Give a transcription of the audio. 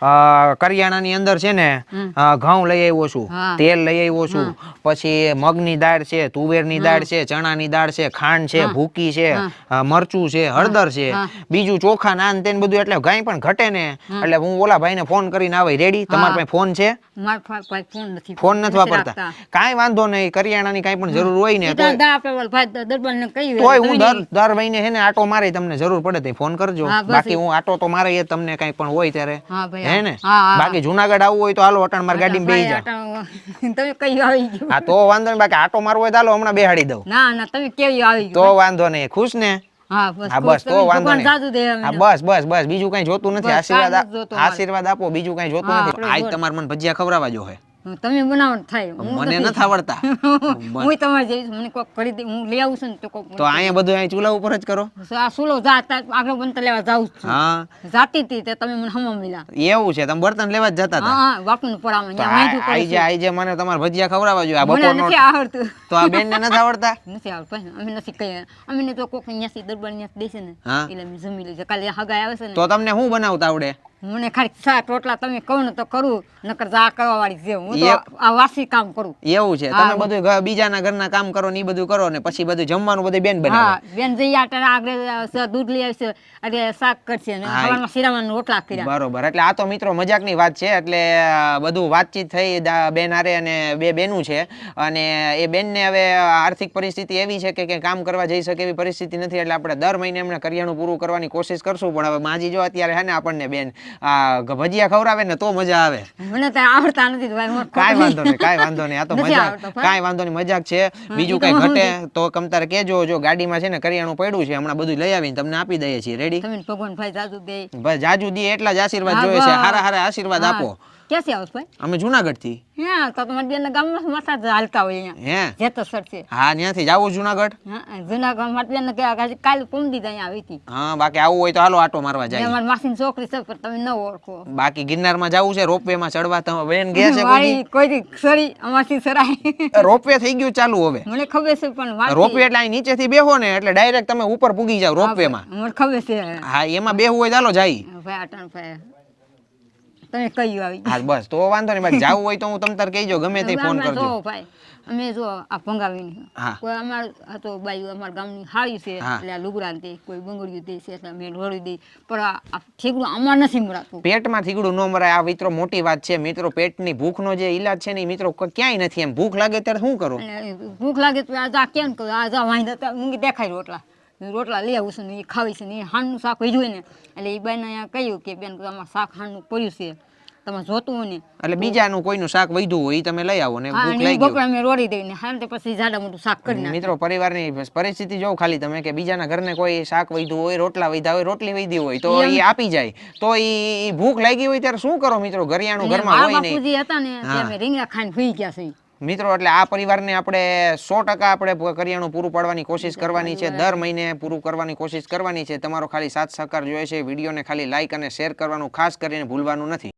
કરિયાણાની અંદર છે ને ઘઉં લઈ આવ્યો છું, તેલ લઈ આવ્યો છું, પછી મગની દાળ છે, તુવેરની દાળ છે, ચણાની દાળ છે, ખાંડ છે, ભૂકી છે, મરચું છે, હળદર છે, બીજું ચોખા નાન તેન બધું. એટલે કઈ પણ ઘટે ને એટલે હું ઓલા ભાઈને ફોન કરીને આવે. રેડી? તમારા પાસે ફોન છે? ફોન નથી વાપરતા? કાંઈ વાંધો નહીં. કરિયાણાની કાંઈ પણ જરૂર હોય ને તોય હું દર મહિને હે ને આટો મારે, તમને જરૂર પડે તો ફોન કરજો. બાકી હું આટો તો મારે તમને કઈ પણ હોય ત્યારે, હે ને? બાકી જુનાગઢ આવવું હોય તો હાલો, અટાણ માર ગાડીમાં બેહી જાઓ. તમે કઈ આવી ગયો? હા તો વાંધો નહીં. બાકી આટો મારવો હોય તો હાલો, હમણાં બેહાડી દઉં. ના ના, તમે કેવી આવી ગયો? તો વાંધો નહીં. ખુશ ને? હા બસ તો વાંધો નહીં. બસ બીજું કઈ જોતું નથી. આશીર્વાદ આપો, બીજું કઈ જોતું નથી. આજ તમારે મને ભજીયા ખવડાવવા જો હે. તમે બનાવો થાય, મને નથી આવડતા. હું તમારે જઈશ, મને કોક કરી દે, હું લઈ આવું છું ને તો કોક. તો અહીંયા બધું અહીં ચૂલા ઉપર જ કરો? આ ચૂલો જાતા આગળ બનતા લેવા જાઉં છું. હા જાતી હતી તે તમે મને હમમ મિલા. એવું છે? તમે બર્તન લેવા જ જતા હતા? હા, બાપુને પડાવવા. આઈ મને તમારે ભજીયા ખવડાવવા જોઈએ. આ બપોરનો નથી આવડતું. તો આ બેનને નથી આવડતા? નથી આવડતું. અમે નથી કહીએ. અમે તો કોક ન્યાસી દરબાર ન્યાસ દેશે ને એટલે અમે જમી લઈએ. કાલે હગાઈ આવે છે ને. તો તમને શું બનાવતા આવડે? મને ખાલી શાક રોટલા તમે કહો ને તો કરું, નકર જા કરવા વાળી છે. હું તો આ વાસી કામ કરું. એવું છે? તમે બધું બીજાના ઘરના કામ કરો ને ઈ બધું કરો ને પછી બધું જમવાનું બધું બેન બનાવે? હા, બેન જઈ આગળ દૂધ લઈ આવશે એટલે શાક કરશે ને હવારમાં શીરામાં રોટલા કર્યા. બરોબર. એટલે આ તો મિત્રો મજાકની વાત છે. એટલે બધું વાતચીત થઈ બેન હારે, અને બે બેનું છે, અને એ બેનને હવે આર્થિક પરિસ્થિતિ એવી છે કે કામ કરવા જઈ શકે એવી પરિસ્થિતિ નથી. એટલે આપણે દર મહિને એમને કરિયાણું પૂરું કરવાની કોશિશ કરશું. પણ હવે માજી જો અત્યારે હે ને આપણને બેન ભજીયા ખવડાવે ને તો મજા આવે. મને તો આવડતા નથી. કાંઈ વાંધો નહીં. આ તો મજાક. કાંઈ વાંધો નહીં, મજાક છે. બીજું કઈ ઘટે તો કમતારે કેજો. જો ગાડીમાં છે ને કરિયાણું પડ્યું છે, હમણાં બધું લઈ આવીને તમને આપી દઈએ છીએ. રેડી? ભગવાન ભાઈ જાજુ દે. બસ જાજુ દે એટલા જ આશીર્વાદ જોઈએ છે. હારા આશીર્વાદ આપો. ક્યાંથી આવો ભાઈ? અમે જુનાગઢ થી. હા, તો તમારી બેન ગામમાં માથા જ હાલતા હોય અહીંયા. હે જેતસર છે. હા, ત્યાંથી જાવું જુનાગઢ. હા, જુનાગઢ મારી બેન કાલે પૂમદી અહીંયા આવી હતી. હા, બાકી આવું હોય તો હાલો આટો મારવા જાય. અમારી માસીની છોકરી છે પણ તમે ન ઓળખો. બાકી ગિરનારમાં જાવું છે, રોપવે માં ચડવા. તમે બેન ગયા છે કોઈ સરી અમારથી સરાય? રોપવે થઈ ગયું ચાલુ હવે. મને ખબર છે પણ રોપવે એટલે અહીં નીચેથી બેહો ને એટલે ડાયરેક્ટ તમે ઉપર પૂગી જાવ રોપવે માં. મને ખબર છે. હા, એમાં બેહવું હોય ચાલો જાય. ભાઈ આટણ ભાઈ તમે કઈ આવી? હા, બસ તો વાંધો નહીં. બાકી જાવું હોય તો હું તમ તાર કહીજો, ગમે તે ફોન કરજો. ભાઈ અમે જો આ ભંગાવીને કોઈ અમાર તો બાઈ અમારા ગામની હાળી છે એટલે આ લુગડા દે, કોઈ બંગડીયું દે છે એટલે અમે ઢોળી દઈ. પણ આ થીગડું અમાર નથી મરાતું. પેટમાં થીગડું ન મરાય. આ મિત્રો મોટી વાત છે. મિત્રો પેટની ભૂખનો જે ઈલાજ છે ને મિત્રો ક્યાંય નથી. એમ ભૂખ લાગે ત્યારે શું કરો? ભૂખ લાગે તો આ કેમ કરું? આ વાંધા ઊંઘી દેખાય રોટલા લઈ આવું છું ને એ ખાવી છે ને એ હાંડનું શાક હોય જોઈ ને એટલે એ બેન અહીંયા કહ્યું કે બેન અમારે શાક હાંડનું પડ્યું છે, તમે જોતું હોય ને. એટલે બીજાનું કોઈનું શાક વધ્યું હોય એ તમે લઈ આવો ને ભૂખ લાગી ગઈ બપોરે અમે રોડી દઈને હાંડે પછી જાડા મોટું શાક કરી નાખે. મિત્રો પરિવારની પરિસ્થિતિ જોવો ખાલી તમે કે બીજાના ઘરને કોઈ શાક વધ્યું હોય, રોટલા વધ્યા હોય, રોટલી વધી હોય તો એ આપી જાય. તો એ ભૂખ લાગી હોય ત્યારે શું કરો મિત્રો? ઘરિયાણું ઘરમાં હોય નહીં. બાપુજી હતા ને અમે રીંગણા ખાઈને સુઈ ગયા છે મિત્રો. એટલે આ પરિવારને આપણે 100% આપણે કરિયાણું પૂરું પાડવાની કોશિશ કરવાની છે. દર મહિને પૂરું કરવાની કોશિશ કરવાની છે. તમારો ખાલી સાથ સહકાર જોઈએ છે. વિડીયોને ખાલી લાઈક અને શેર કરવાનું ખાસ કરીને ભૂલવાનું નથી.